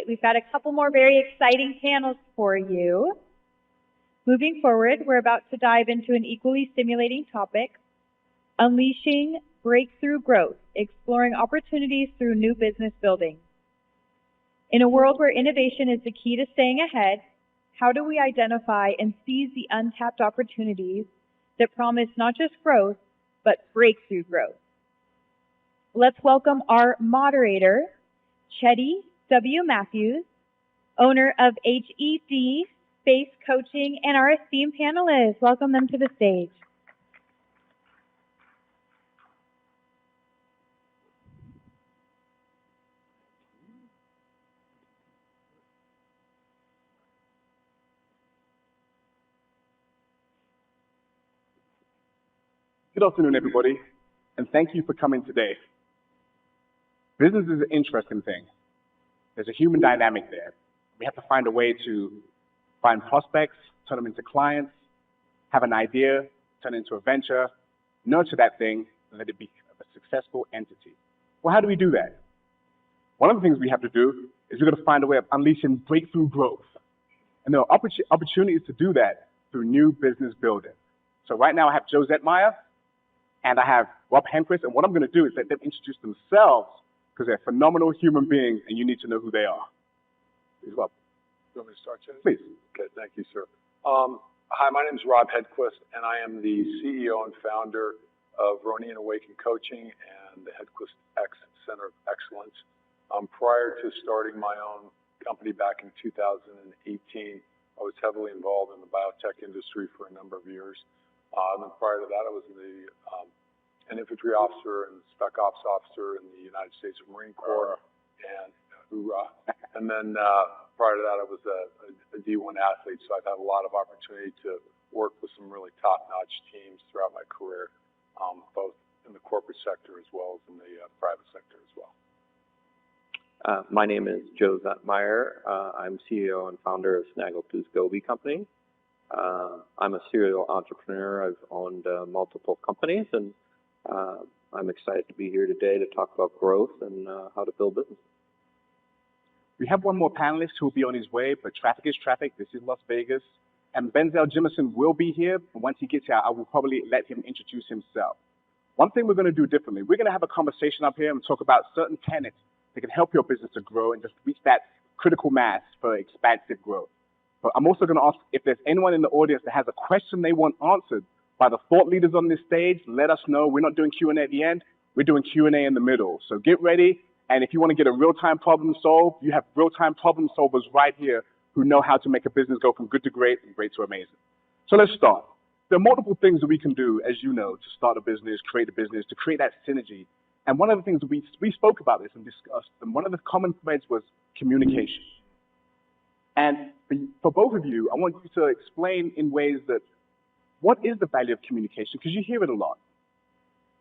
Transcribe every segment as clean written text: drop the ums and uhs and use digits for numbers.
We've got a couple more very exciting panels for you. Moving forward, we're about to dive into an equally stimulating topic, unleashing breakthrough growth, exploring opportunities through new business building. In a world where innovation is the key to staying ahead, how do we identify and seize the untapped opportunities that promise not just growth, but breakthrough growth? Let's welcome our moderator, Chetty W. Matthews, owner of HED Space Coaching, and our esteemed panelists. Welcome them to the stage. Good afternoon, everybody, and thank you for coming today. Business is an interesting thing. There's a human dynamic there. We have to find a way to find prospects, turn them into clients, have an idea, turn it into a venture, nurture that thing, and let it be a successful entity. Well, how do we do that? One of the things we have to do is we've got to find a way of unleashing breakthrough growth. And there are opportunities to do that through new business building. So right now I have Josette Meyer, and I have Rob Henquist, and what I'm going to do is let them introduce themselves because they're phenomenal human beings, and you need to know who they are. Please, Rob. You want me to start, Jen? Please. Okay, thank you, sir. Hi, my name is Rob Hedquist, and I am the CEO and founder of Roni and Awaken Coaching and the Hedquist X Center of Excellence. Prior to starting my own company back in 2018, I was heavily involved in the biotech industry for a number of years. And then prior to that, I was an infantry officer and spec ops officer in the United States Marine Corps, and hoorah. And then prior to that, I was a D1 athlete, so I've had a lot of opportunity to work with some really top-notch teams throughout my career, both in the corporate sector as well as in the private sector as well. My name is Josette Meyer. I'm CEO and founder of Snaggletooth Goby Company. I'm a serial entrepreneur. I've owned multiple companies, and I'm excited to be here today to talk about growth and how to build business. We have one more panelist who will be on his way, but traffic is traffic. This is Las Vegas. And Benzel Jimison will be here, but once he gets here, I will probably let him introduce himself. One thing we're going to do differently, we're going to have a conversation up here and talk about certain tenets that can help your business to grow and just reach that critical mass for expansive growth. But I'm also going to ask if there's anyone in the audience that has a question they want answered by the thought leaders on this stage, let us know. We're not doing Q&A at the end. We're doing Q&A in the middle. So get ready. And if you want to get a real-time problem solved, you have real-time problem solvers right here who know how to make a business go from good to great and great to amazing. So let's start. There are multiple things that we can do, as you know, to start a business, create a business, to create that synergy. And one of the things that we spoke about this and discussed, and one of the common threads was communication. And for both of you, I want you to explain in ways that what is the value of communication? Because you hear it a lot.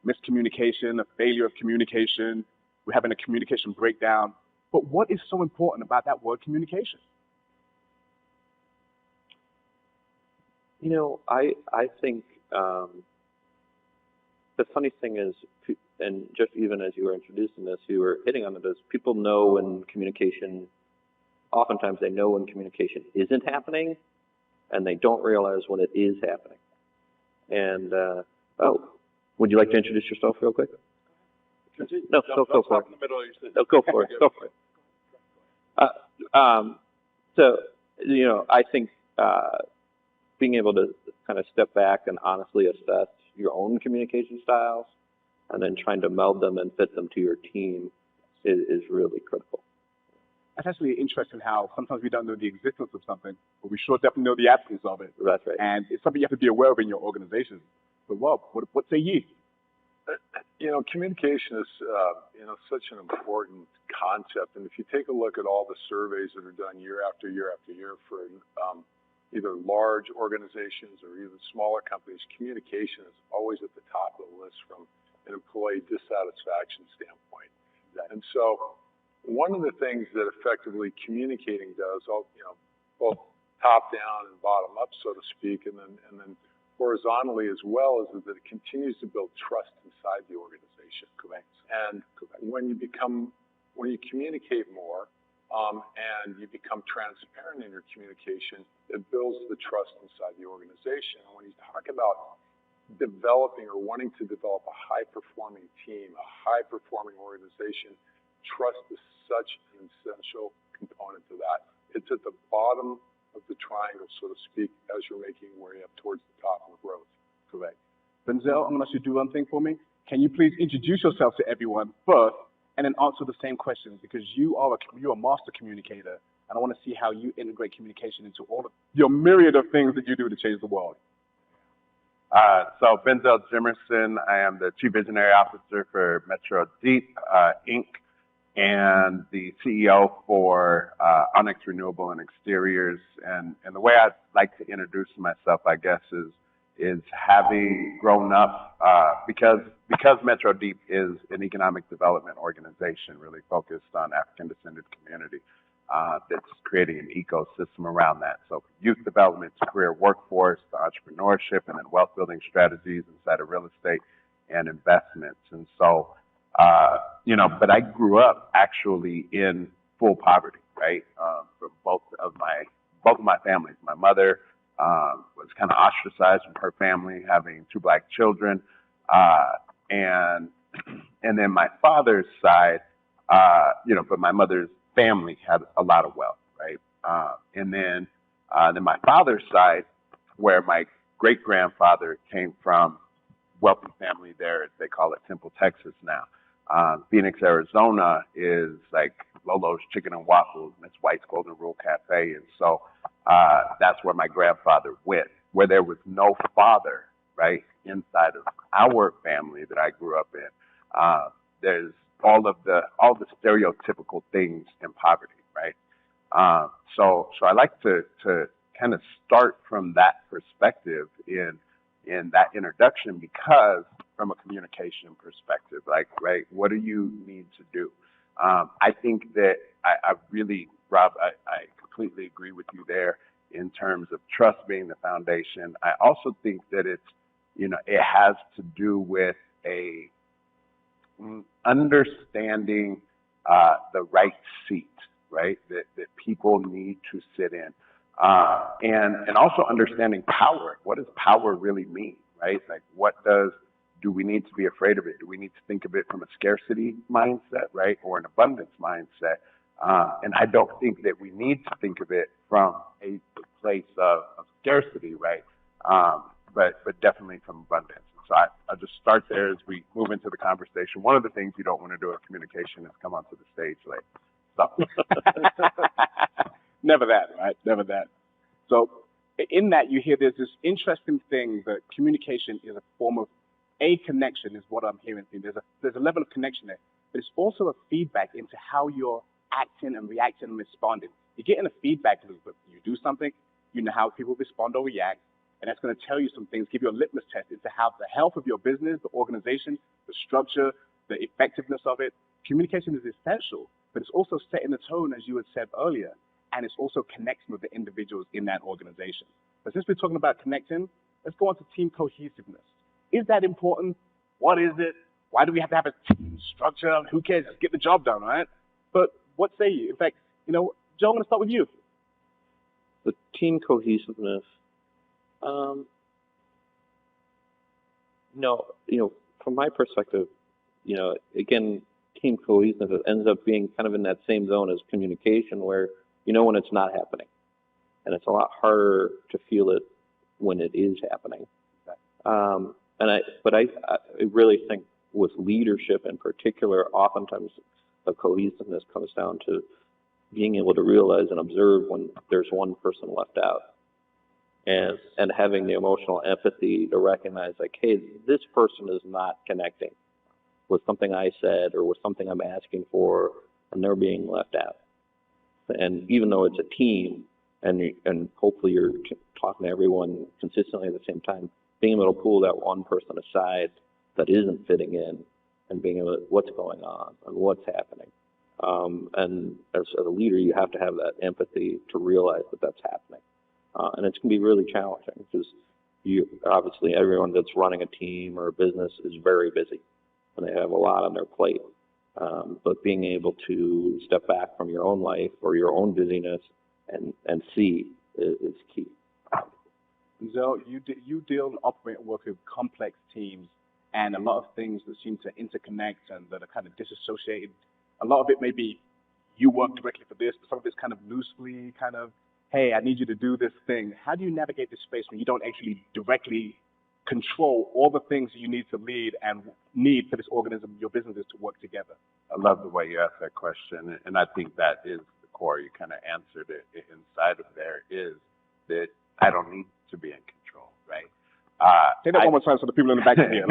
Miscommunication, a failure of communication, we're having a communication breakdown. But what is so important about that word communication? You know, I think the funny thing is, and just even as you were introducing this, you were hitting on it, is people know when communication, oftentimes they know when communication isn't happening, and they don't realize when it is happening. And, would you like to introduce yourself real quick? No, go for it. No, go for it. Go for it. So, you know, I think being able to kind of step back and honestly assess your own communication styles and then trying to meld them and fit them to your team is really critical. That's actually interesting how sometimes we don't know the existence of something, but we sure definitely know the absence of it. That's right. And it's something you have to be aware of in your organization. But Rob, what say ye? You know, communication is, such an important concept. And if you take a look at all the surveys that are done year after year after year for either large organizations or even smaller companies, communication is always at the top of the list from an employee dissatisfaction standpoint. And so one of the things that effectively communicating does, both top down and bottom up, so to speak, and then horizontally as well, is that it continues to build trust inside the organization. Correct. And when you communicate more, and you become transparent in your communication, it builds the trust inside the organization. And when you talk about developing or wanting to develop a high-performing team, a high-performing organization, trust is such an essential component to that. It's at the bottom of the triangle, so to speak, as you're making your way up towards the top of growth. Correct. Benzel, I'm going to ask you to do one thing for me. Can you please introduce yourself to everyone first, and then answer the same questions, because you're a master communicator, and I want to see how you integrate communication into all of your myriad of things that you do to change the world. So Benzel Jimerson, I am the Chief Visionary Officer for Metro Deep, Inc., and the CEO for Onyx Renewable and Exteriors. And the way I'd like to introduce myself, I guess, is having grown up, because Metro Deep is an economic development organization really focused on African-descended community, that's creating an ecosystem around that. So youth development to career workforce, to entrepreneurship, and then wealth building strategies inside of real estate and investments. And so, but I grew up actually in full poverty, right? From both of my families. My mother was kind of ostracized from her family, having 2 Black children, and then my father's side, but my mother's family had a lot of wealth, right? And then my father's side, where my great grandfather came from, wealthy family there, as they call it, Temple, Texas now. Phoenix, Arizona is like Lolo's Chicken and Waffles, Miss White's Golden Rule Cafe. And so that's where my grandfather went, where there was no father, right, inside of our family that I grew up in. There's all the stereotypical things in poverty, right? So I like to kind of start from that perspective in that introduction, because from a communication perspective, like, right, what do you need to do? I think that I really, Rob, I completely agree with you there in terms of trust being the foundation. I also think that it's, it has to do with a understanding the right seat, right, that people need to sit in. And also understanding power. What does power really mean, right? Like, do we need to be afraid of it? Do we need to think of it from a scarcity mindset, right, or an abundance mindset? And I don't think that we need to think of it from a place of scarcity, right, but definitely from abundance. So I'll just start there as we move into the conversation. One of the things you don't want to do in communication is come onto the stage late. So. Never that, right? Never that. So in that, you hear there's this interesting thing that communication is a form of a connection, is what I'm hearing. There's a level of connection there, but it's also a feedback into how you're acting and reacting and responding. You get in a feedback loop. If you do something, you know how people respond or react, and that's going to tell you some things, give you a litmus test into how the health of your business, the organization, the structure, the effectiveness of it. Communication is essential, but it's also setting the tone, as you had said earlier, and it's also connecting with the individuals in that organization. But since we're talking about connecting, let's go on to team cohesiveness. Is that important? What is it? Why do we have to have a team structure? Who cares? Just get the job done, right? But what say you? In fact, Joe, I'm going to start with you. The team cohesiveness, from my perspective, again, team cohesiveness ends up being kind of in that same zone as communication, where when it's not happening, and it's a lot harder to feel it when it is happening. But I really think with leadership in particular, oftentimes the cohesiveness comes down to being able to realize and observe when there's one person left out, and having the emotional empathy to recognize, like, hey, this person is not connecting with something I said or with something I'm asking for, and they're being left out. And even though it's a team, and hopefully you're talking to everyone consistently at the same time, being able to pull that one person aside that isn't fitting in, and being able to, what's going on and what's happening. And as a leader, you have to have that empathy to realize that that's happening. And it's going to be really challenging, because obviously everyone that's running a team or a business is very busy, and they have a lot on their plate. But being able to step back from your own life or your own busyness and see is key. Denzel, you deal and operate and work with complex teams and a lot of things that seem to interconnect and that are kind of disassociated. A lot of it may be you work directly for this, but some of it's kind of loosely kind of, hey, I need you to do this thing. How do you navigate this space when you don't actually directly control all the things that you need to lead and need for this organism, your businesses to work together? I love the way you asked that question, and I think that is the core. You kind of answered it inside of there is that I don't need to be in control, right? Say that one more time so the people in the back can hear.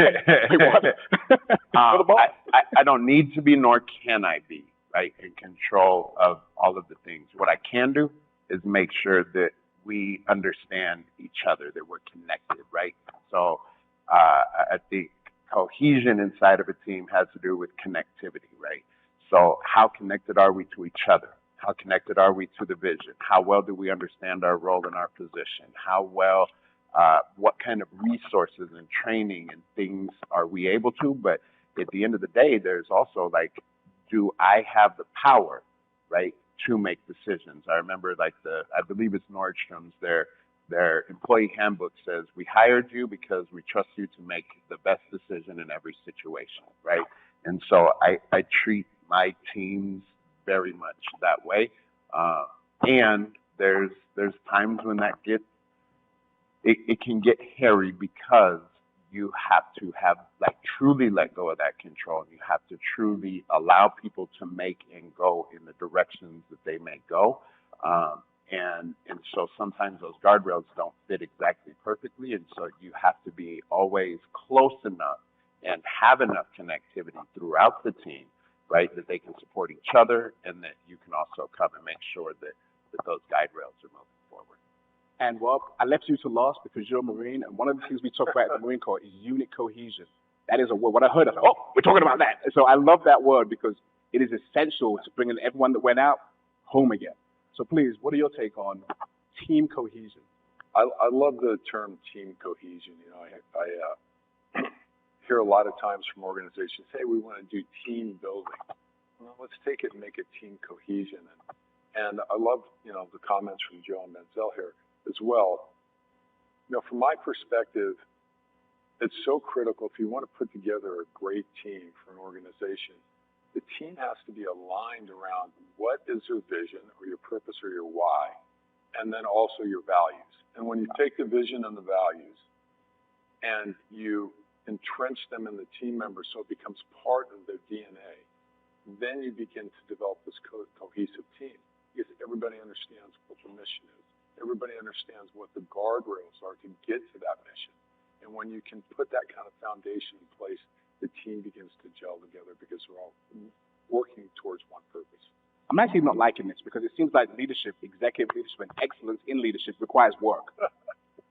I don't need to be, nor can I be, right, in control of all of the things. What I can do is make sure that we understand each other, that we're connected, right? So I think cohesion inside of a team has to do with connectivity, right? So how connected are we to each other? How connected are we to the vision? How well do we understand our role and our position? How well, what kind of resources and training and things are we able to? But at the end of the day, there's also like, do I have the power, right, to make decisions? I remember like I believe it's Nordstrom's, their employee handbook says, we hired you because we trust you to make the best decision in every situation, right? And so I treat my teams very much that way. And there's times when that it can get hairy because you have to have like truly let go of that control. And you have to truly allow people to make and go in the directions that they may go. And so sometimes those guardrails don't fit exactly perfectly. And so you have to be always close enough and have enough connectivity throughout the team, right, that they can support each other and that you can also come and make sure that those guide rails are moving forward. And Rob, I left you to last because you're a Marine, and one of the things we talk about at the Marine Corps is unit cohesion. That is a word. When I heard it, oh, we're talking about that. So I love that word because it is essential to bringing everyone that went out home again. So please, what are your take on team cohesion? I love the term team cohesion. You know, I hear a lot of times from organizations, hey, we want to do team building. Well, let's take it and make it team cohesion. And I love, you know, the comments from Joe and Menzel here as well. You know, from my perspective, it's so critical if you want to put together a great team for an organization. The team has to be aligned around what is your vision or your purpose or your why, and then also your values. And when you take the vision and the values and you entrench them in the team members so it becomes part of their DNA, then you begin to develop this cohesive team because everybody understands what the mission is. Everybody understands what the guardrails are to get to that mission. And when you can put that kind of foundation in place, the team begins to gel together because we're all working towards one purpose. I'm actually not liking this because it seems like leadership, executive leadership, and excellence in leadership requires work.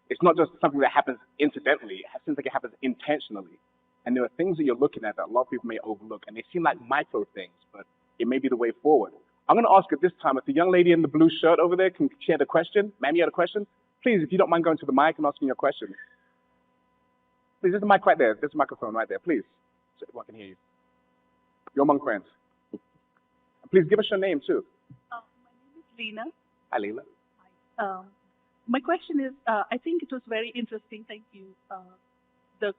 It's not just something that happens incidentally. It seems like it happens intentionally. And there are things that you're looking at that a lot of people may overlook, and they seem like micro things, but it may be the way forward. I'm going to ask at this time if the young lady in the blue shirt over there can share the question. Ma'am, you had a question? Please, if you don't mind going to the mic and asking your question. Please, there's a mic right there. There's a microphone right there, please, so everyone can hear you. You're among friends. Please give us your name, too. My name is Leena. Hi, Leela. Hi. My question is, I think it was very interesting, thank you, the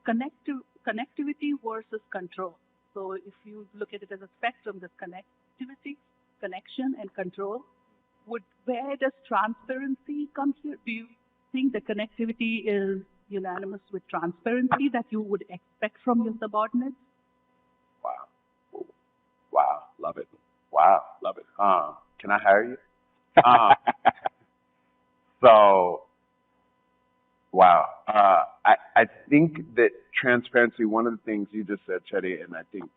connectivity versus control. So if you look at it as a spectrum, there's connectivity, connection, and control. Where does transparency come here? Do you think the connectivity is unanimous with transparency that you would expect from your subordinates? Wow. Wow. Love it. Wow. Love it. Can I hire you? So, wow. I think that transparency, one of the things you just said, Chetty, and I think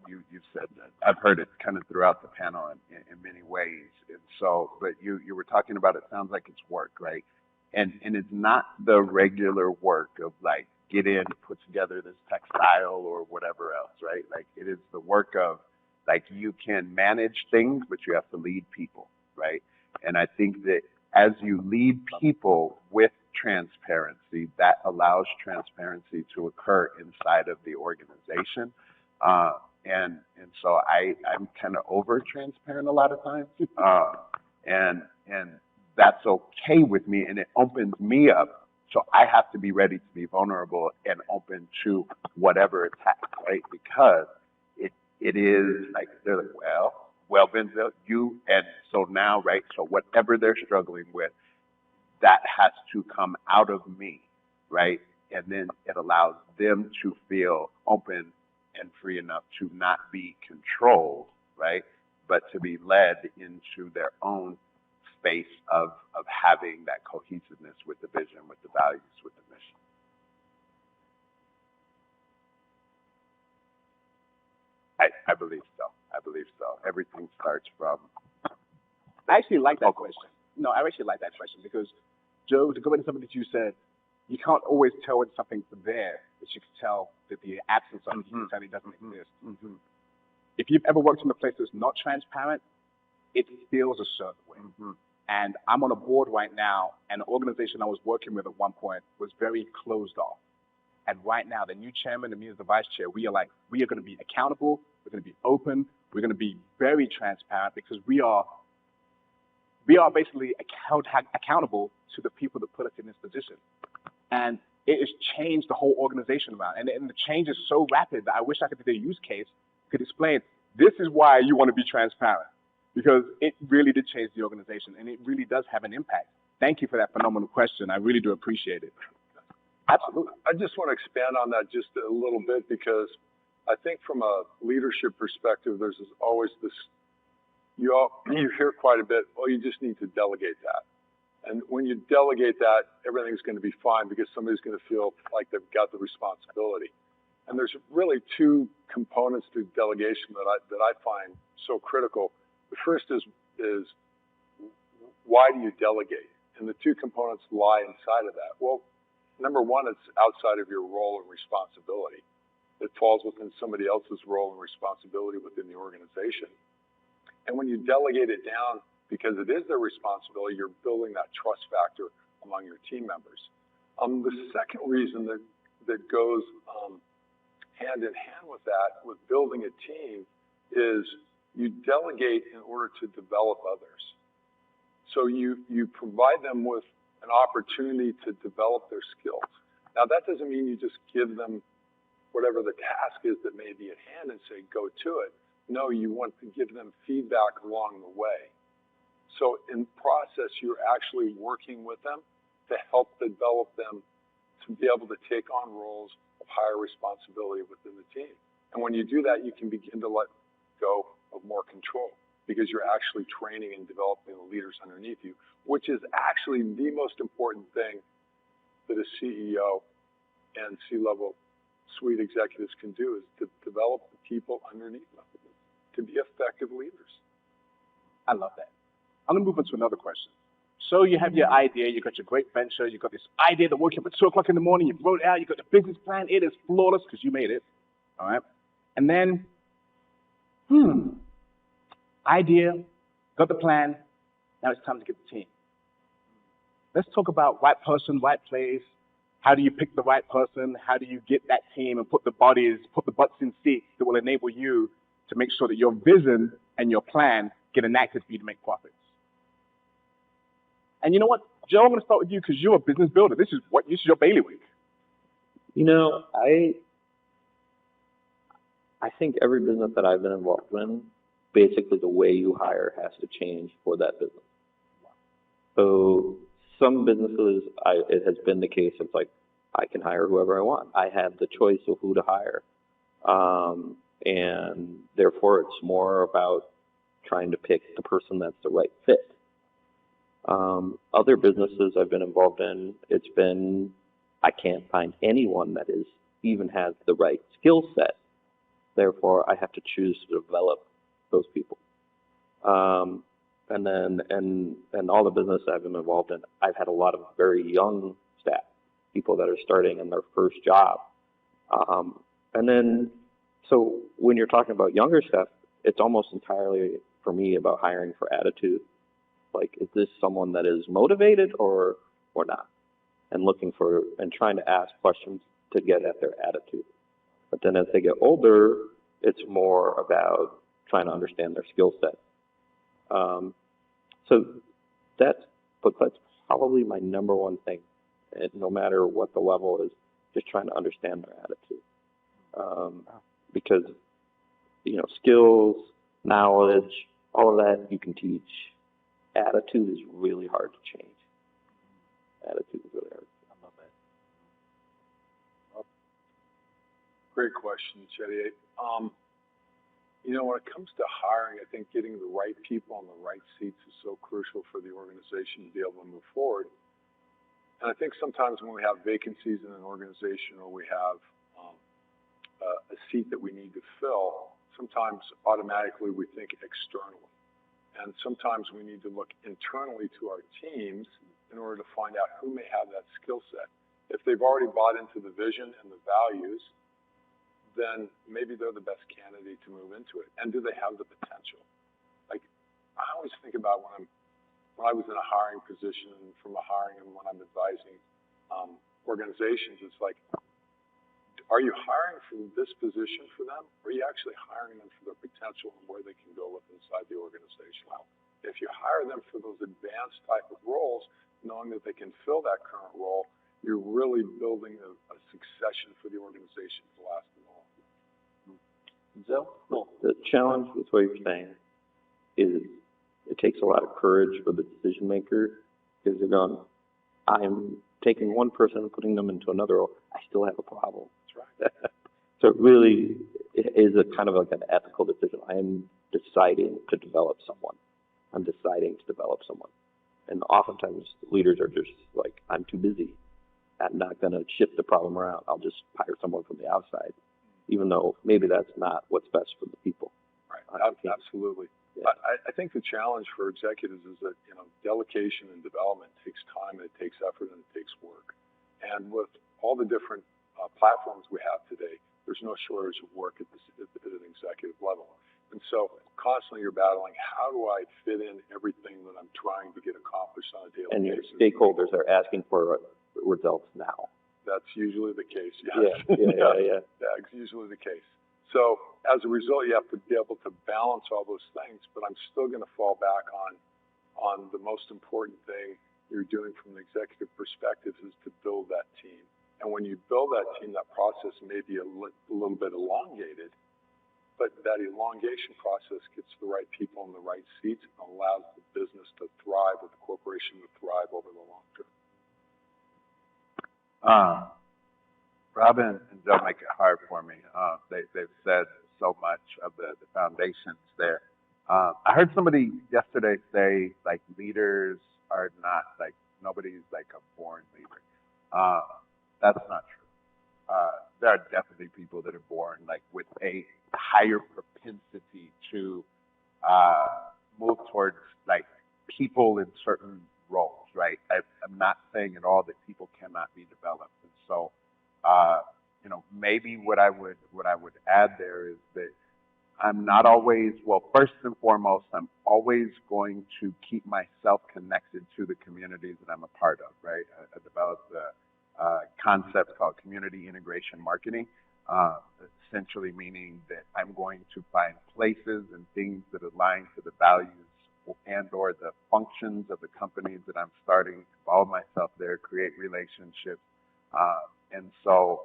you've said that. I've heard it kind of throughout the panel in many ways. And so, but you were talking about it sounds like it's work, right? And it's not the regular work of like get in, put together this textile or whatever else, right? Like it is the work of like you can manage things, but you have to lead people, right? And I think that as you lead people with transparency, that allows transparency to occur inside of the organization. And so I'm kind of over transparent a lot of times. And that's okay with me, and it opens me up. So I have to be ready to be vulnerable and open to whatever attack, right? Because it is like, they're like, well, Benzel, you, and so now, right? So whatever they're struggling with, that has to come out of me, right? And then it allows them to feel open and free enough to not be controlled, right? But to be led into their own space of having that cohesiveness with the vision, with the values, with the mission. I believe so. I believe so. Everything starts from. I actually like that question. No, I actually like that question because, Joe, to go into something that you said, you can't always tell when something's there, but you can tell that the absence of it, you can tell it doesn't exist. If you've ever worked in a place that's not transparent, it feels a certain way. And I'm on a board right now, and an organization I was working with at one point was very closed off. And right now, the new chairman and me as the vice chair, we are going to be accountable, we're going to be open, we're going to be very transparent because we are basically accountable to the people that put us in this position. And it has changed the whole organization around. And the change is so rapid that I wish I could do a use case, could explain, this is why you want to be transparent. Because it really did change the organization, and it really does have an impact. Thank you for that phenomenal question. I really do appreciate it. Absolutely. I just want to expand on that just a little bit because I think from a leadership perspective, there's always this, you hear quite a bit, you just need to delegate that. And when you delegate that, everything's going to be fine because somebody's going to feel like they've got the responsibility. And there's really two components to delegation that I find so critical. The first is why do you delegate? And the two components lie inside of that. Well, number one, it's outside of your role and responsibility. It falls within somebody else's role and responsibility within the organization. And when you delegate it down, because it is their responsibility, you're building that trust factor among your team members. The second reason that goes hand in hand with that, with building a team, is you delegate in order to develop others. So you provide them with an opportunity to develop their skills. Now, that doesn't mean you just give them whatever the task is that may be at hand and say, go to it. No, you want to give them feedback along the way. So in process, you're actually working with them to help develop them to be able to take on roles of higher responsibility within the team. And when you do that, you can begin to let go of more control because you're actually training and developing the leaders underneath you, which is actually the most important thing that a CEO and C-level suite executives can do, is to develop the people underneath them to be effective leaders. I love that. I'm going to move on to another question. So you have your idea, you got your great venture, you got this idea that woke you up at 2 o'clock in the morning, you wrote it out, you got the business plan, it is flawless because you made it, all right? And then, idea, got the plan, now it's time to get the team. Let's talk about right person, right place. How do you pick the right person? How do you get that team and put the butts in seats that will enable you to make sure that your vision and your plan get enacted for you to make profits? And you know what, Joe, I'm going to start with you because you're a business builder. This is your bailiwick. You know, I think every business that I've been involved in, basically the way you hire has to change for that business. So some businesses, it has been the case of like, I can hire whoever I want. I have the choice of who to hire. And therefore it's more about trying to pick the person that's the right fit. Other businesses I've been involved in, it's been, I can't find anyone that even has the right skill set. Therefore, I have to choose to develop those people. And all the business I've been involved in, I've had a lot of very young staff, people that are starting in their first job. So when you're talking about younger staff, it's almost entirely for me about hiring for attitude. Like, is this someone that is motivated or not? And trying to ask questions to get at their attitude. But then as they get older, It's more about trying to understand their skill set. So that's probably my number one thing, and no matter what the level is, just trying to understand their attitude. Because, skills, knowledge, all of that you can teach. Attitude is really hard to change. Attitude is really hard. I love that. Great question, Chetty. When it comes to hiring, I think getting the right people in the right seats is so crucial for the organization to be able to move forward. And I think sometimes when we have vacancies in an organization or we have a seat that we need to fill, sometimes automatically we think externally. And sometimes we need to look internally to our teams in order to find out who may have that skill set. If they've already bought into the vision and the values, then maybe they're the best candidate to move into it. And do they have the potential? Like, I always think about when I was in a hiring position from a hiring and when I'm advising organizations, it's like, are you hiring for this position for them? Or are you actually hiring them for their potential and where they can go with inside the organization? If you hire them for those advanced type of roles, knowing that they can fill that current role, you're really building a succession for the organization to last in the long run. So, the challenge with what you're saying is it takes a lot of courage for the decision maker, because they're going, I'm taking one person and putting them into another role. I still have a problem. That's right. So it really is a kind of like an ethical decision. I am deciding to develop someone. I'm deciding to develop someone. And oftentimes leaders are just like, I'm too busy. I'm not going to shift the problem around. I'll just hire someone from the outside, even though maybe that's not what's best for the people. Right. Absolutely. Yeah. I think the challenge for executives is that, delegation and development takes time, and it takes effort, and it takes work. And with all the different platforms we have today, there's no shortage of work at an executive level. And so constantly you're battling, how do I fit in everything that I'm trying to get accomplished on a daily basis? And your stakeholders are asking for results now. That's usually the case, yes. Yeah. That's usually the case. So as a result, you have to be able to balance all those things, but I'm still going to fall back on the most important thing you're doing from an executive perspective is to build that team. And when you build that team, that process may be a little bit elongated, but that elongation process gets the right people in the right seats and allows the business to thrive, or the corporation to thrive over the long term. Robin and Joe make it hard for me. They've said so much of the foundations there. I heard somebody yesterday say, like, leaders are not, like, nobody's like a born leader. That's not true. There are definitely people that are born like with a higher propensity to move towards like people in certain roles, right? I'm not saying at all that people cannot be developed, and so maybe what I would add there is that I'm not always, well, first and foremost, I'm always going to keep myself connected to the communities that I'm a part of, right? I developed a concept called community integration marketing, essentially meaning that I'm going to find places and things that align to the values and or the functions of the companies that I'm starting, involve myself there, create relationships. And so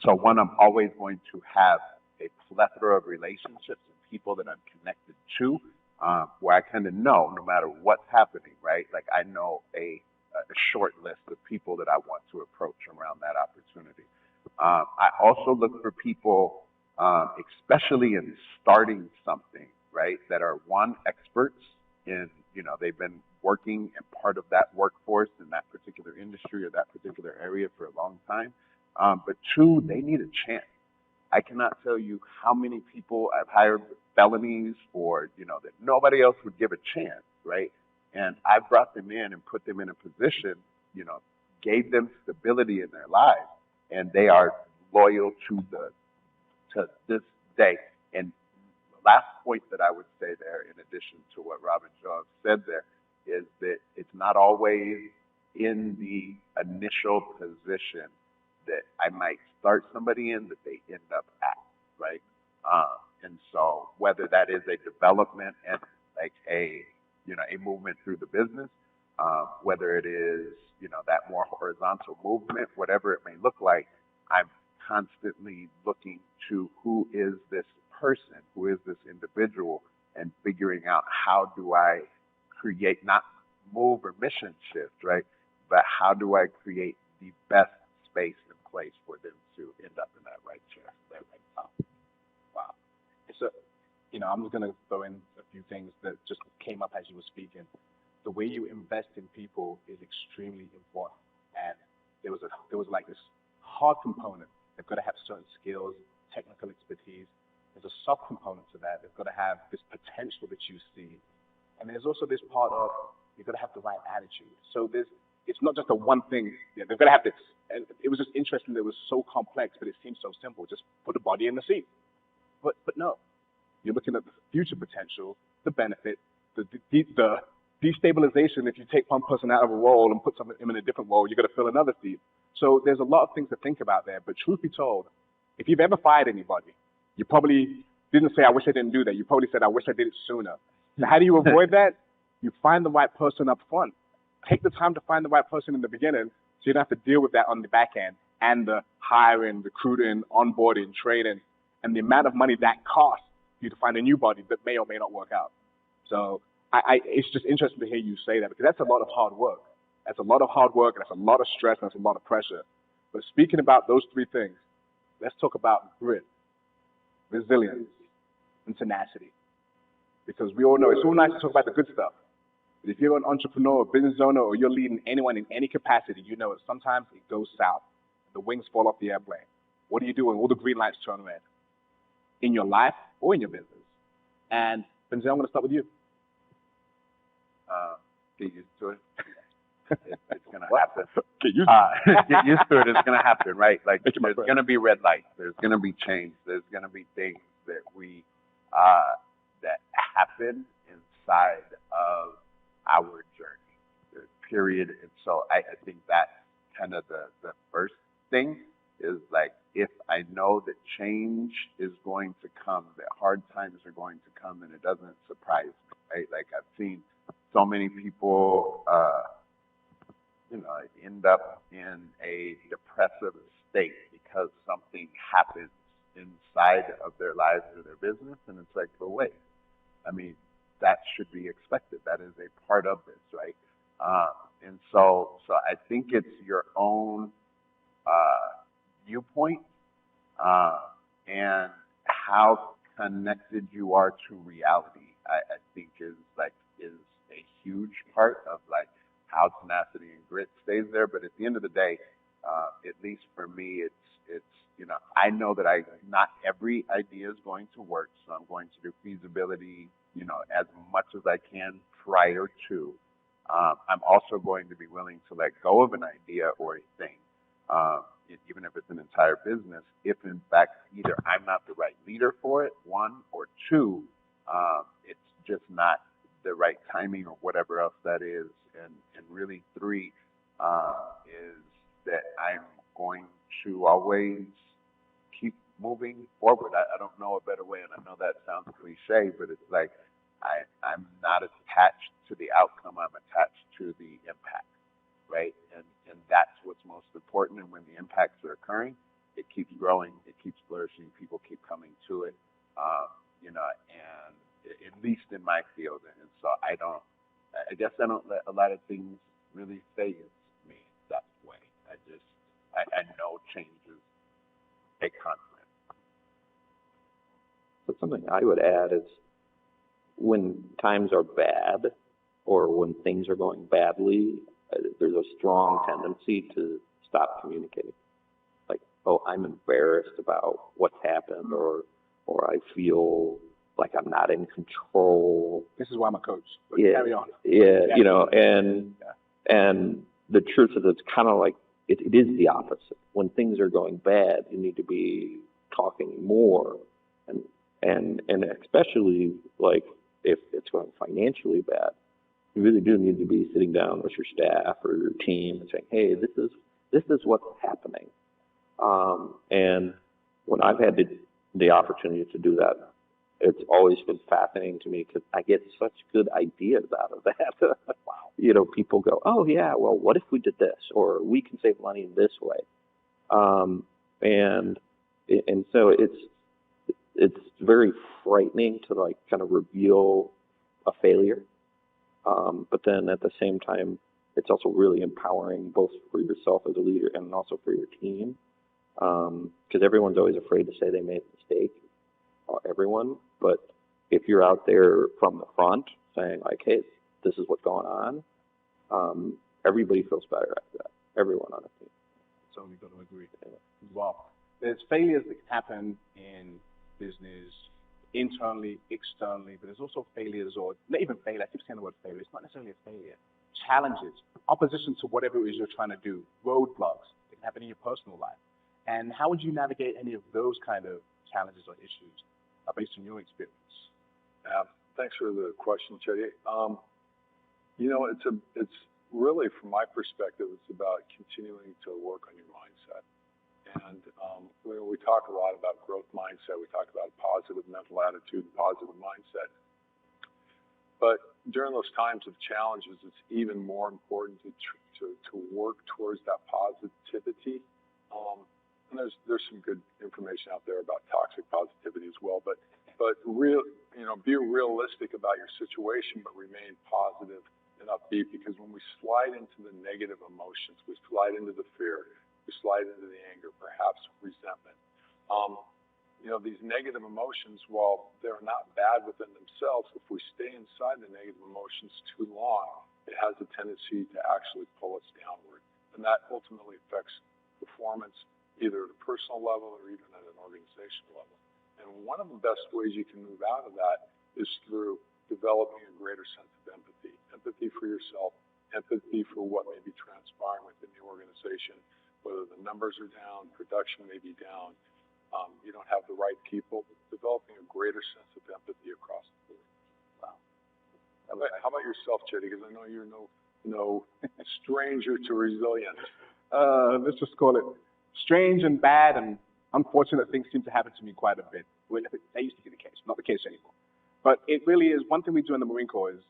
one, I'm always going to have a plethora of relationships and people that I'm connected to, where I kind of know no matter what's happening, right? Like I know a short list of people that I want to approach around that opportunity. I also look for people, especially in starting something, right, that are one, experts in, they've been working and part of that workforce in that particular industry or that particular area for a long time. But two, they need a chance. I cannot tell you how many people I've hired with felonies or, that nobody else would give a chance, right? And I brought them in and put them in a position, gave them stability in their lives, and they are loyal to this day. And the last point that I would say there, in addition to what Robin Shaw said there, is that it's not always in the initial position that I might start somebody in that they end up at, right? so whether that is a development and like a, a movement through the business, whether it is, that more horizontal movement, whatever it may look like, I'm constantly looking to who is this person, who is this individual, and figuring out how do I create, not move or mission shift, right? But how do I create the best space and place for them to end up in that right chair, that right top. Wow. So, I'm just going to throw in a few things that just came up as you were speaking. The way you invest in people is extremely important. And there was like this hard component. They've got to have certain skills, technical expertise. There's a soft component to that. They've got to have this potential that you see. And there's also this part of you've got to have the right attitude. So it's not just a one thing. They've got to have this. And it was just interesting that it was so complex, but it seemed so simple. Just put a body in the seat. But no, you're looking at the future potential, the benefit, the destabilization. If you take one person out of a role and put them in a different role, you're going to fill another seat. So there's a lot of things to think about there. But truth be told, if you've ever fired anybody, you probably didn't say, I wish I didn't do that. You probably said, I wish I did it sooner. So how do you avoid that? You find the right person up front. Take the time to find the right person in the beginning so you don't have to deal with that on the back end and the hiring, recruiting, onboarding, training, and the amount of money that costs you to find a new body that may or may not work out. So it's just interesting to hear you say that because that's a lot of hard work. That's a lot of hard work, and that's a lot of stress, and that's a lot of pressure. But speaking about those three things, let's talk about grit, resilience, and tenacity. Because we all know it's all nice to talk about the good stuff. But if you're an entrepreneur, a business owner, or you're leading anyone in any capacity, you know that sometimes it goes south. The wings fall off the airplane. What do you do when all the green lights turn red? In your life or in your business? And Benzel, I'm going to start with you. Get used to it. It's going to happen. Get used to it. Get used to it. It's going to happen, right? Like there's going to be red lights. There's going to be change. There's going to be things that that happen inside of our journey, period. And so I think that's kind of the first thing is like, if I know that change is going to come, that hard times are going to come, and it doesn't surprise me, right? Like I've seen so many people, end up in a depressive state because something happens inside of their lives or their business, and it's like, but wait, I mean, that should be expected. That is a part of this, right? And so I think it's your own viewpoint and how connected you are to reality. I think is a huge part of like how tenacity and grit stays there. But at the end of the day, at least for me, it's I know that not every idea is going to work, so I'm going to do feasibility, as much as I can prior to. I'm also going to be willing to let go of an idea or a thing, even if it's an entire business, if in fact either I'm not the right leader for it, one, or two, it's just not the right timing or whatever else that is. And really three, is that I'm going to always keep moving forward. I don't know a better way, and I know that sounds cliche, but it's like I'm not attached to the outcome. I'm attached to the impact, right? And that's what's most important. And when the impacts are occurring, it keeps growing, it keeps flourishing, people keep coming to it, and at least in my field. And so I guess I don't let a lot of things really phase me that way. I know changes take confidence. So something I would add is when times are bad or when things are going badly, there's a strong tendency to stop communicating. Like, oh, I'm embarrassed about what's happened, or I feel like I'm not in control. This is why I'm a coach. But yeah, carry on. Yeah, and the truth is, it's kind of like it is the opposite. When things are going bad, you need to be talking more, and especially like if it's going financially bad, you really do need to be sitting down with your staff or your team and saying, hey, this is what's happening. And when I've had the opportunity to do that it's always been fascinating to me because I get such good ideas out of that. You know, people go, oh yeah, well, what if we did this, or we can save money in this way, um, and and so it's very frightening to like kind of reveal a failure, but then at the same time, it's also really empowering both for yourself as a leader and also for your team, because everyone's always afraid to say they made a mistake, everyone. But if you're out there from the front saying like, hey, this is what's going on, everybody feels better after that. Everyone on the team. So we've got to agree. Well, there's failures that happen in business, internally, externally, but there's also failures, or not even failure. I keep saying the word failure. It's not necessarily a failure. Challenges, opposition to whatever it is you're trying to do, roadblocks that can happen in your personal life. And how would you navigate any of those kind of challenges or issues based on your experience? Thanks for the question, Chetty. You know, it's really, from my perspective, it's about continuing to work on your mindset. And we talk a lot about growth mindset. We talk about positive mental attitude, positive mindset. But during those times of challenges, it's even more important to work towards that positivity. And there's some good information out there about toxic positivity as well. But be realistic about your situation, but remain positive and upbeat, because when we slide into the negative emotions, we slide into the fear, we slide into the anger, perhaps resentment. You know, these negative emotions, while they're not bad within themselves, if we stay inside the negative emotions too long, it has a tendency to actually pull us downward. And that ultimately affects performance, either at a personal level or even at an organizational level. And one of the best ways you can move out of that is through developing a greater sense of empathy. Empathy for yourself, empathy for what may be transpiring within the organization, whether the numbers are down, production may be down, you don't have the right people, developing a greater sense of empathy across the board. Wow. How about yourself, Chetty? Because I know you're no stranger to resilience. Let's just call it strange and bad and unfortunate things seem to happen to me quite a bit. Well, that used to be the case, not the case anymore. But it really is, one thing we do in the Marine Corps is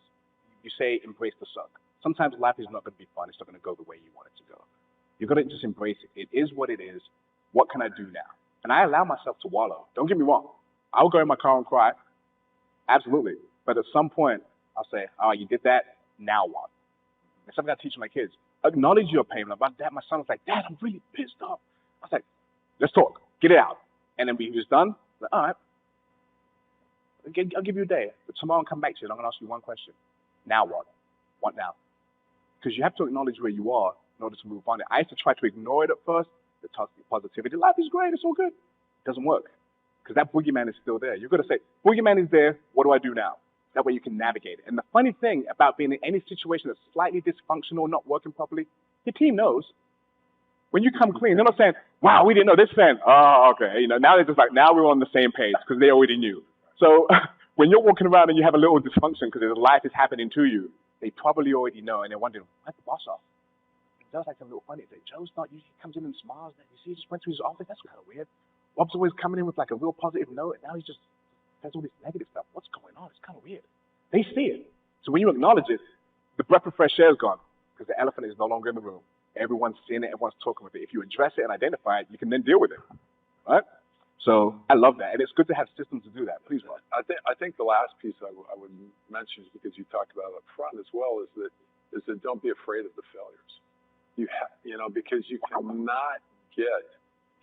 you say embrace the suck. Sometimes life is not going to be fun. It's not going to go the way you want it to go. You've got to just embrace it. It is what it is. What can I do now? And I allow myself to wallow. Don't get me wrong. I'll go in my car and cry. Absolutely. But at some point, I'll say, oh, you did that. Now what? It's something I teach my kids. Acknowledge your pain. About that, my son was like, Dad, I'm really pissed off. I was like, let's talk. Get it out. And then we was done. Like, all right. I'll give you a day. But tomorrow I'll come back to you and I'm going to ask you one question. Now what? What now? Because you have to acknowledge where you are in order to move on. I used to try to ignore it at first, the positivity. Life is great. It's all good. It doesn't work. Because that boogeyman is still there. You've got to say, boogeyman is there. What do I do now? That way you can navigate it. And the funny thing about being in any situation that's slightly dysfunctional, not working properly, your team knows. When you come clean, they're not saying, wow, we didn't know this fan. Oh, okay. You know, now they're just like, now we're on the same page because they already knew. So when you're walking around and you have a little dysfunction because life is happening to you, they probably already know, and they're wondering, why's the boss off? Joe's like a little funny. They say, Joe's not usually comes in and smiles. You see, he just went to his office. That's kind of weird. Bob's always coming in with like a real positive note, and now he just has all this negative stuff. What's going on? It's kind of weird. They see it. So when you acknowledge it, the breath of fresh air is gone because the elephant is no longer in the room. Everyone's seeing it. Everyone's talking with it. If you address it and identify it, you can then deal with it. Right? So I love that, and it's good to have systems to do that. Please, Rob. I think the last piece I would mention is because you talked about it up front as well is that don't be afraid of the failures. Because you cannot get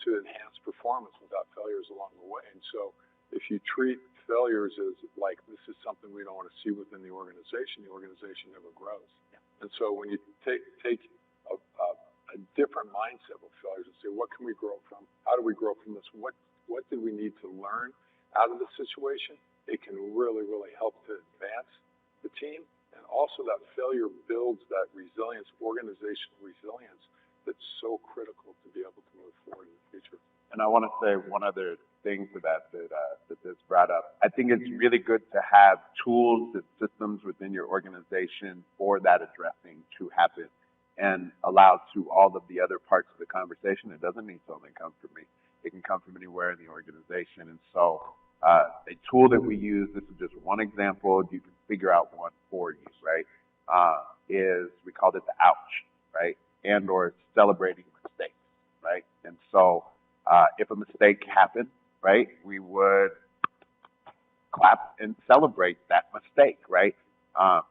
to enhance performance without failures along the way. And so if you treat failures as like this is something we don't want to see within the organization never grows. Yeah. And so when you take a different mindset with failures and say, what can we grow from? How do we grow from this? What did we need to learn out of the situation? It can really, really help to advance the team. And also that failure builds that resilience, organizational resilience, that's so critical to be able to move forward in the future. And I want to say one other thing to that this brought up. I think it's really good to have tools and systems within your organization for that addressing to happen and allow to all of the other parts of the conversation. It doesn't need to only come from me. It can come from anywhere in the organization. And so A tool that we use, this is just one example, you can figure out one for you, right? Is we called it the ouch, right? And or celebrating mistakes, right? And so if a mistake happened, right, we would clap and celebrate that mistake, right?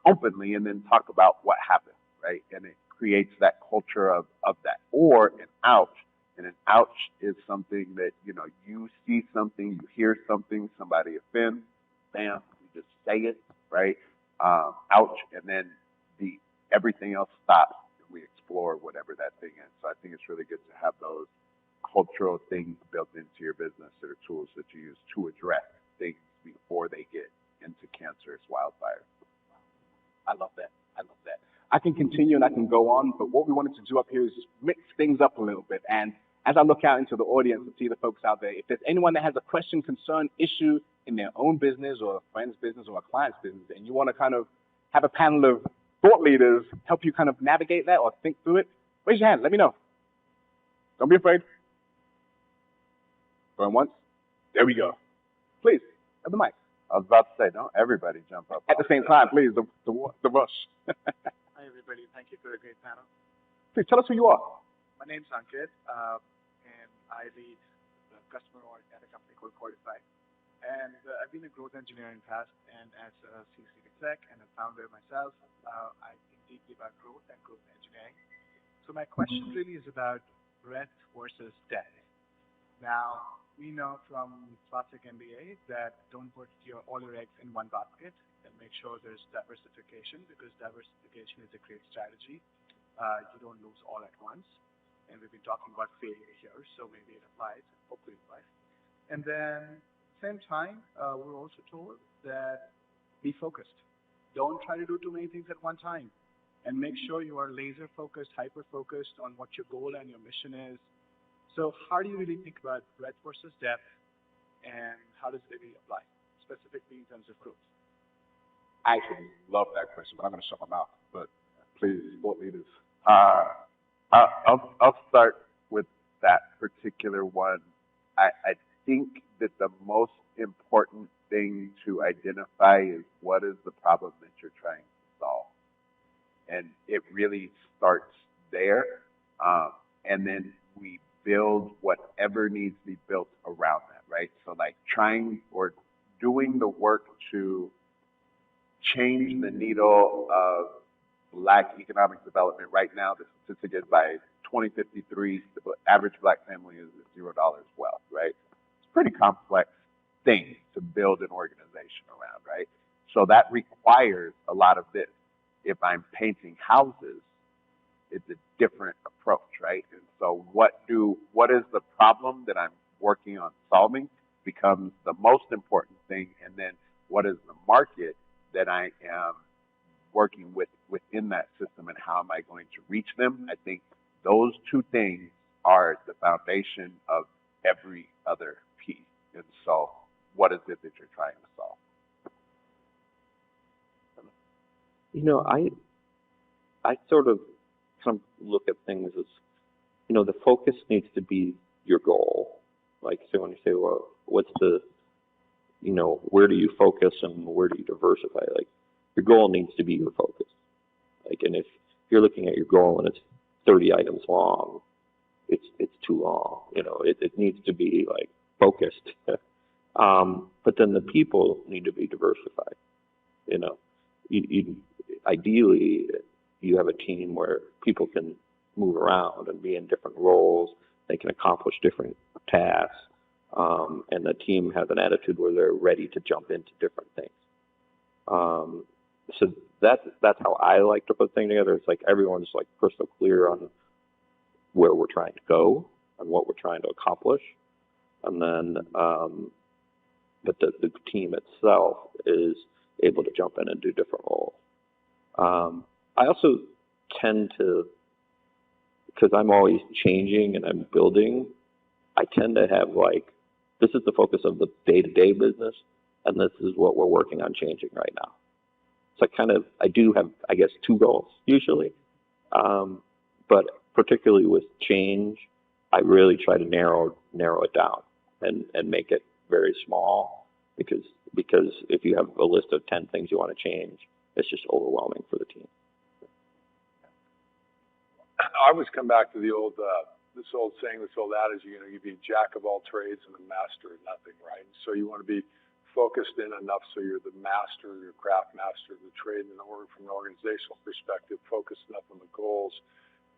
Openly, and then talk about what happened, right? And it creates that culture of that. Or an ouch. And an ouch is something that, you know, you see something, you hear something, somebody offends, bam, you just say it, right? Ouch, and then everything else stops and we explore whatever that thing is. So I think it's really good to have those cultural things built into your business that are tools that you use to address things before they get into cancerous wildfires. I love that. I love that. I can continue and I can go on, but what we wanted to do up here is just mix things up a little bit. And as I look out into the audience and see the folks out there, if there's anyone that has a question, concern, issue in their own business or a friend's business or a client's business, and you want to kind of have a panel of thought leaders help you kind of navigate that or think through it, raise your hand. Let me know. Don't be afraid. Going once. There we go. Please, have the mic. I was about to say, don't everybody jump up. At the same time, please, the rush. Hi, everybody. Thank you for a great panel. Please tell us who you are. My name's Ankit, and I lead the customer org at a company called Cordify. And I've been a growth engineer in the past, and as a C-suite exec and a founder myself, I think deeply about growth and growth engineering. So my question really is about breadth versus depth. Now, we know from classic MBA that don't put all your eggs in one basket and make sure there's diversification, because diversification is a great strategy. You don't lose all at once. And we've been talking about failure here, so maybe it applies, hopefully it applies. And then, same time, we're also told that be focused. Don't try to do too many things at one time. And make sure you are laser focused, hyper focused on what your goal and your mission is. So how do you really think about breadth versus depth, and how does it really apply, specifically in terms of growth? I actually love that question, but I'm going to shut my mouth. But please, thought leaders. I'll start with that particular one. I think that the most important thing to identify is what is the problem that you're trying to solve. And it really starts there. And then we build whatever needs to be built around that, right? So like trying or doing the work to change the needle of Black economic development. Right now, the statistic is by 2053, the average Black family is at $0 wealth, right? It's a pretty complex thing to build an organization around, right? So that requires a lot of this. If I'm painting houses, it's a different approach, right? And so what is the problem that I'm working on solving becomes the most important thing, and then what is the market that I am working within that system, and how am I going to reach them? I think those two things are the foundation of every other piece. And so what is it that you're trying to solve? You know, I sort of kind of look at things as, you know, the focus needs to be your goal. Like, so when you say, well, what's the, you know, where do you focus and where do you diversify? Like, your goal needs to be your focus. Like, and if you're looking at your goal and it's 30 items long, it's too long. You know, it needs to be like focused. But then the people need to be diversified. You know, you ideally you have a team where people can move around and be in different roles. They can accomplish different tasks, and the team has an attitude where they're ready to jump into different things. So that's how I like to put things together. It's like everyone's like crystal clear on where we're trying to go and what we're trying to accomplish, and then but the team itself is able to jump in and do different roles. I also tend to, because I'm always changing and I'm building, I tend to have like, this is the focus of the day-to-day business, and this is what we're working on changing right now. So I do have, I guess, two goals usually, but particularly with change, I really try to narrow it down and make it very small, because if you have a list of 10 things you want to change, it's just overwhelming for the team. I always come back to the old, this old saying, this old adage, you know, you be jack of all trades and a master of nothing, right? So you want to be focused in enough so you're the master, your craft master of the trade, and from an organizational perspective, focused enough on the goals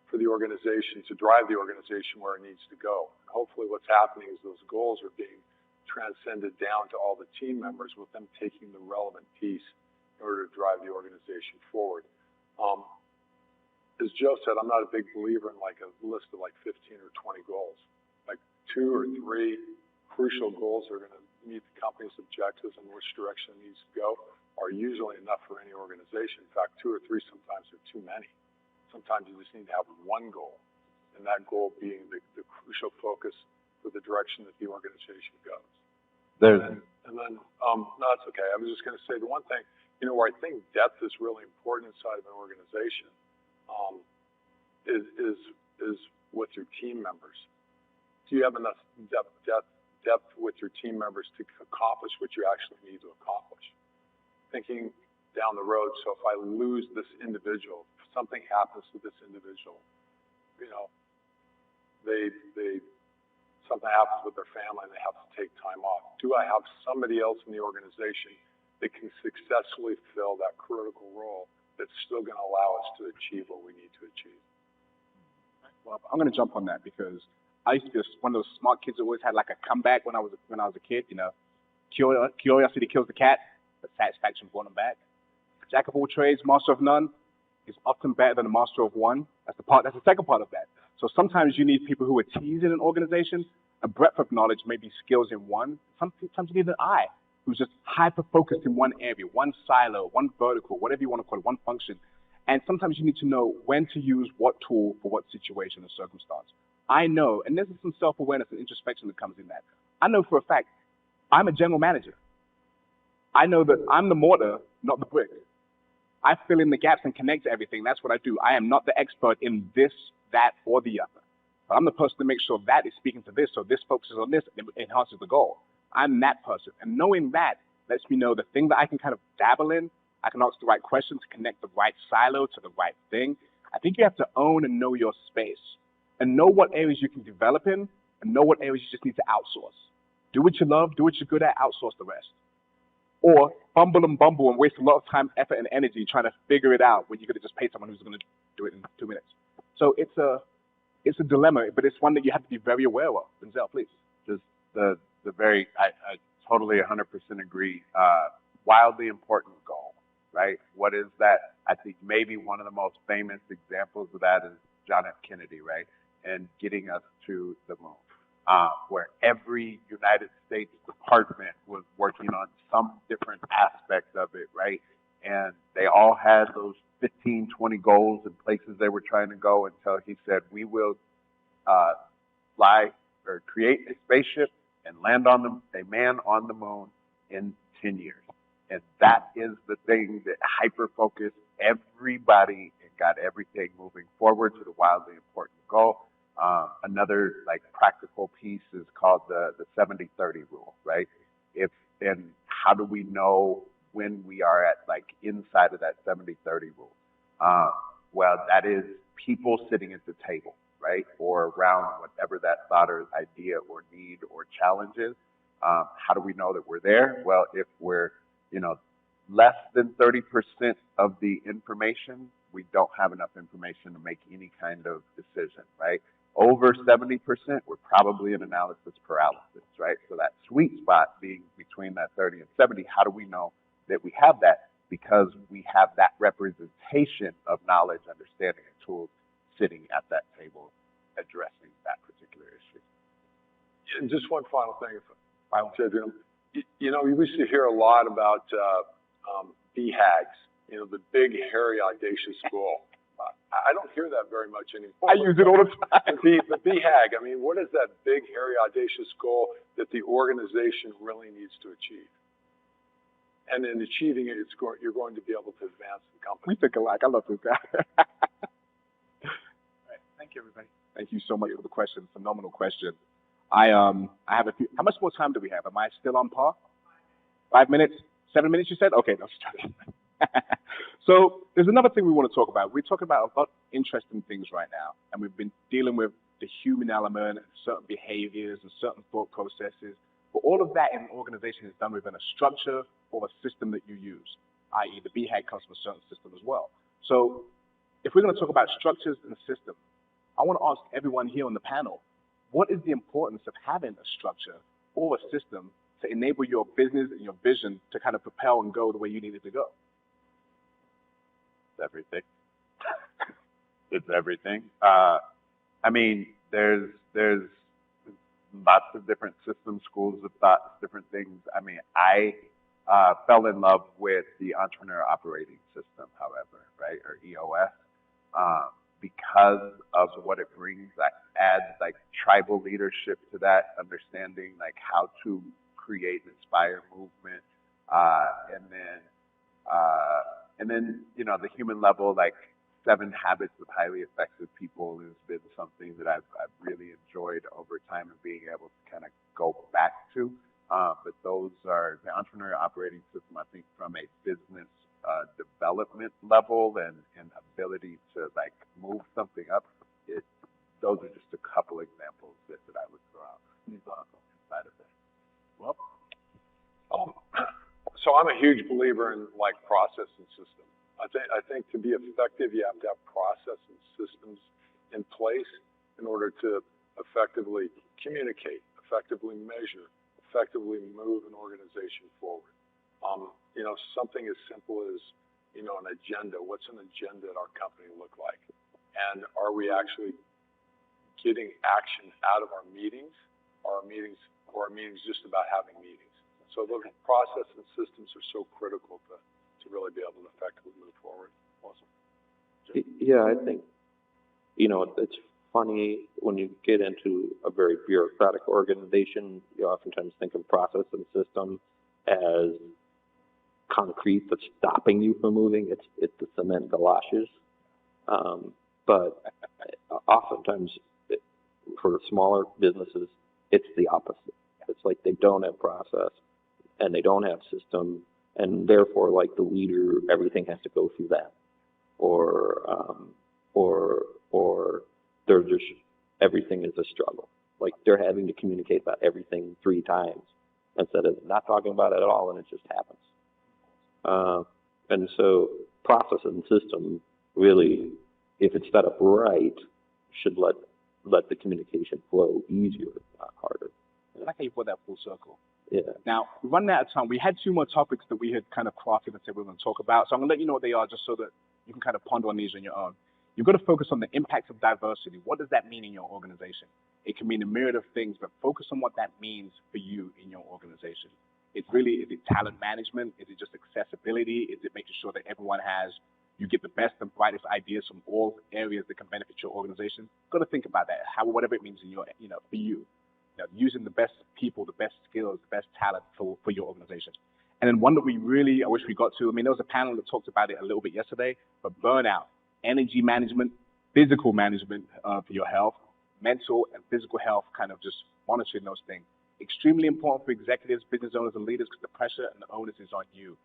for the organization to drive the organization where it needs to go. Hopefully what's happening is those goals are being transcended down to all the team members with them taking the relevant piece in order to drive the organization forward. As Joe said, I'm not a big believer in like a list of like 15 or 20 goals. Like 2 or 3 crucial goals that are going to meet the company's objectives and which direction it needs to go are usually enough for any organization. In fact, 2 or 3 sometimes are too many. Sometimes you just need to have one goal, and that goal being the crucial focus for the direction that the organization goes. No, that's okay. I was just going to say the one thing, you know, where I think depth is really important inside of an organization is with your team members. Do you have enough depth with your team members to accomplish what you actually need to accomplish? Thinking down the road, so if I lose this individual, if something happens to this individual, you know, something happens with their family and they have to take time off. Do I have somebody else in the organization that can successfully fill that critical role that's still going to allow us to achieve what we need to achieve? Well, I'm going to jump on that because I used to be one of those smart kids who always had like a comeback when I was a kid. You know, curiosity kills the cat, but satisfaction brought him back. Jack of all trades, master of none is often better than a master of one. That's the second part of that. So sometimes you need people who are teased in an organization, a breadth of knowledge, maybe skills in one. Sometimes you need an eye who's just hyper-focused in one area, one silo, one vertical, whatever you want to call it, one function. And sometimes you need to know when to use what tool for what situation or circumstance. I know, and there's some self-awareness and introspection that comes in that. I know for a fact, I'm a general manager. I know that I'm the mortar, not the brick. I fill in the gaps and connect to everything. That's what I do. I am not the expert in this, that, or the other. But I'm the person to make sure that is speaking to this, so this focuses on this and enhances the goal. I'm that person. And knowing that lets me know the thing that I can kind of dabble in, I can ask the right questions to connect the right silo to the right thing. I think you have to own and know your space and know what areas you can develop in and know what areas you just need to outsource. Do what you love, do what you're good at, outsource the rest. Or fumble and waste a lot of time, effort, and energy trying to figure it out when you could have just paid someone who's going to do it in 2 minutes. So it's a dilemma, but it's one that you have to be very aware of. Denzel, please. Just I totally 100% agree. Wildly important goal, right? What is that? I think maybe one of the most famous examples of that is John F. Kennedy, right? And getting us to the moon, where every United States department was working on some different aspect of it, right? And they all had those 15, 20 goals and places they were trying to go until he said, we will fly or create a spaceship and land on a man on the moon in 10 years. And that is the thing that hyper-focused everybody and got everything moving forward to the wildly important goal. Another like practical piece is called the 70-30 rule, right? And how do we know when we are at like inside of that 70-30 rule? Well, that is people sitting at the table, right? Or around whatever that thought or idea or need or challenge is. How do we know that we're there? Well, if we're, less than 30% of the information, we don't have enough information to make any kind of decision, right? Over 70%, we're probably in analysis paralysis, right? So that sweet spot being between that 30 and 70, how do we know that we have that? Because we have that representation of knowledge, understanding, and tools sitting at that table addressing that particular issue. And just one final thing, if I said, we used to hear a lot about BHAGs, the big, hairy, audacious goal. I don't hear that very much anymore. I use it all the time. The BHAG, what is that big, hairy, audacious goal that the organization really needs to achieve? And in achieving it, you're going to be able to advance the company. We think alike. I love this guy. All right. Thank you, everybody. Thank you so much for the question. Phenomenal question. I have a few. How much more time do we have? Am I still on par? 5 minutes? 7 minutes, you said? Okay, no, start. So there's another thing we want to talk about. We're talking about a lot of interesting things right now, and we've been dealing with the human element and certain behaviors and certain thought processes. But all of that in an organization is done within a structure or a system that you use, i.e. the BHAG comes from a certain system as well. So if we're going to talk about structures and systems, I want to ask everyone here on the panel, what is the importance of having a structure or a system to enable your business and your vision to kind of propel and go the way you need it to go? It's everything. It's everything. I mean, there's lots of different systems, schools of thought, different things. I mean, I fell in love with the entrepreneur operating system, however, right, or EOS, because of what it brings. That adds like tribal leadership to that, understanding like how to create, inspire movement, and then you know the human level, like 7 Habits of Highly Effective People has been something that I've really enjoyed over time and being able to kind of go back to. But those are the entrepreneur operating system, I think, from a business development level and ability to like move something up. Those are just a couple examples that I would throw out inside of that. Well, so I'm a huge believer in like process and system. I think to be effective, you have to have process and systems in place in order to effectively communicate, effectively measure, effectively move an organization forward. You know, something as simple as, you know, an agenda. What's an agenda at our company look like? And are we actually getting action out of our meetings? Or are meetings just about having meetings? So the process and systems are so critical to really be able to effectively move forward. Awesome. Yeah, I think, you know, it's funny when you get into a very bureaucratic organization, you oftentimes think of process and system as concrete that's stopping you from moving. It's the cement galoshes. But oftentimes for smaller businesses, it's the opposite. It's like they don't have process and they don't have system, and therefore, like the leader, everything has to go through that, or they're just, everything is a struggle. Like they're having to communicate about everything 3 times instead of not talking about it at all, and it just happens. And so, process and system really, if it's set up right, should let the communication flow easier, not harder. I like how you put that full circle. Yeah. Now, we're running out of time. We had 2 more topics that we had kind of crafted and said we were going to talk about. So I'm going to let you know what they are just so that you can kind of ponder on these on your own. You've got to focus on the impact of diversity. What does that mean in your organization? It can mean a myriad of things, but focus on what that means for you in your organization. It's really, is it talent management? Is it just accessibility? Is it making sure that you get the best and brightest ideas from all areas that can benefit your organization? You've got to think about that, whatever it means in your, for you. Using the best people, the best skills, the best talent for your organization. And then one that I wish we got to, there was a panel that talked about it a little bit yesterday, but burnout, energy management, physical management for your health, mental and physical health, kind of just monitoring those things. Extremely important for executives, business owners, and leaders because the pressure and the onus is on you.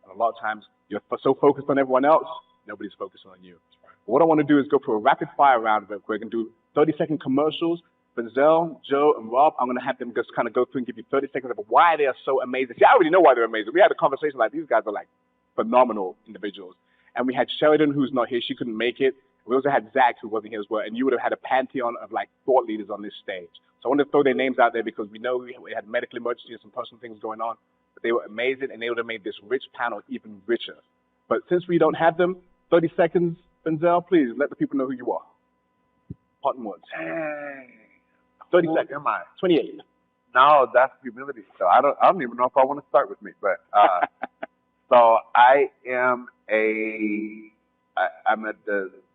And a lot of times you're so focused on everyone else, nobody's focused on you. But what I want to do is go for a rapid fire round real quick and do 30-second commercials. Benzel, Joe, and Rob, I'm going to have them just kind of go through and give you 30 seconds of why they are so amazing. See, I already know why they're amazing. We had a conversation like these guys are like phenomenal individuals. And we had Sheridan, who's not here. She couldn't make it. We also had Zach, who wasn't here as well. And you would have had a pantheon of like thought leaders on this stage. So I want to throw their names out there because we know we had medical emergencies and some personal things going on. But they were amazing, and they would have made this rich panel even richer. But since we don't have them, 30 seconds, Benzel, please let the people know who you are. Parting words. 30 seconds. Am I? 28. No, that's humility. So I don't even know if I want to start with me, but so I'm a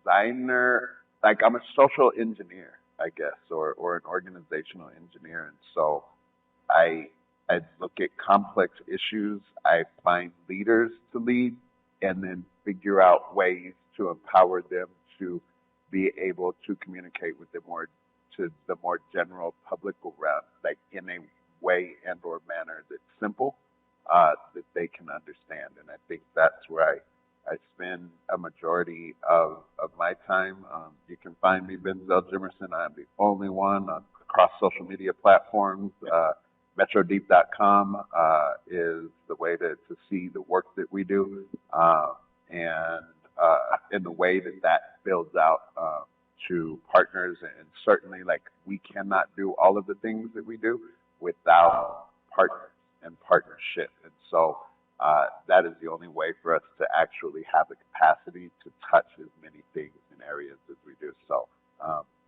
designer, like I'm a social engineer, I guess, or an organizational engineer, and so I look at complex issues, I find leaders to lead, and then figure out ways to empower them to be able to communicate with the more general public around, like in a way and or manner that's simple, that they can understand. And I think that's where I spend a majority of my time. You can find me, Benzel Jimerson. I'm the only one on across social media platforms. MetroDeep.com is the way to see the work that we do, and in the way that builds out to partners. And certainly, like, we cannot do all of the things that we do without partners and partnership. And so that is the only way for us to actually have the capacity to touch as many things and areas as we do. So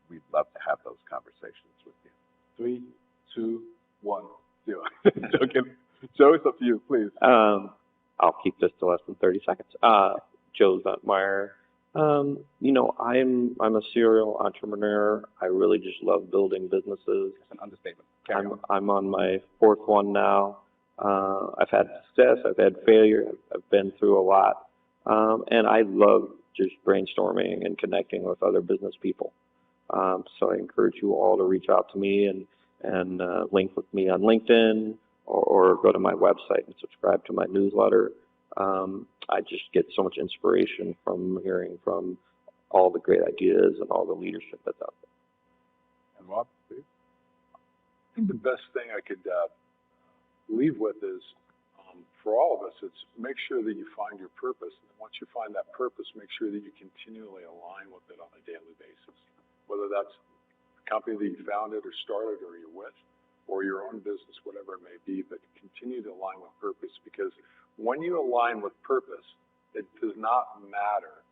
we'd love to have those conversations with you. 3, 2, 1, 0. Okay. Joe, it's up to you, please. I'll keep this to less than 30 seconds. Joe Zuntmeyer. You know, I'm a serial entrepreneur. I really just love building businesses. That's an understatement. I'm on my 4th one now. I've had success, I've had failure, I've been through a lot. And I love just brainstorming and connecting with other business people. So I encourage you all to reach out to me and link with me on LinkedIn or go to my website and subscribe to my newsletter. I just get so much inspiration from hearing from all the great ideas and all the leadership that's out there. And Rob, please. I think the best thing I could leave with is, for all of us, it's make sure that you find your purpose. And once you find that purpose, make sure that you continually align with it on a daily basis. Whether that's the company that you founded or started or you're with, or your own business, whatever it may be, but continue to align with purpose, because when you align with purpose, it does not matter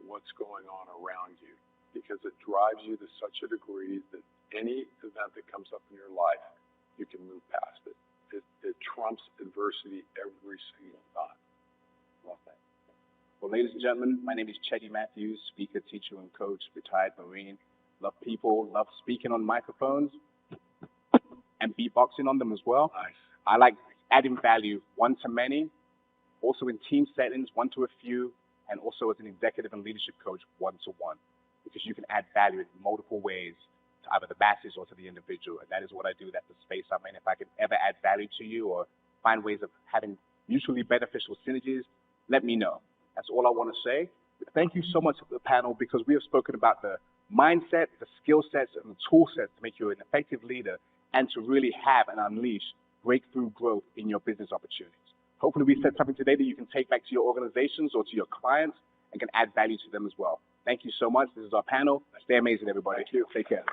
what's going on around you, because it drives you to such a degree that any event that comes up in your life, you can move past it. It trumps adversity every single time. Well said. Well, ladies and gentlemen, my name is Chetty Matthews, speaker, teacher, and coach, retired Marine. Love people, love speaking on microphones, and beatboxing on them as well. Nice. I like adding value, one to many, also in team settings, one to a few, and also as an executive and leadership coach, one to one, because you can add value in multiple ways to either the masses or to the individual. And that is what I do. That's the space I'm in. If I can ever add value to you or find ways of having mutually beneficial synergies, let me know. That's all I want to say. Thank you so much to the panel, because we have spoken about the mindset, the skill sets, and the tool sets to make you an effective leader and to really have and unleash breakthrough growth in your business opportunities. Hopefully we said something today that you can take back to your organizations or to your clients and can add value to them as well. Thank you so much. This is our panel. Stay amazing, everybody. Thank you. Take care.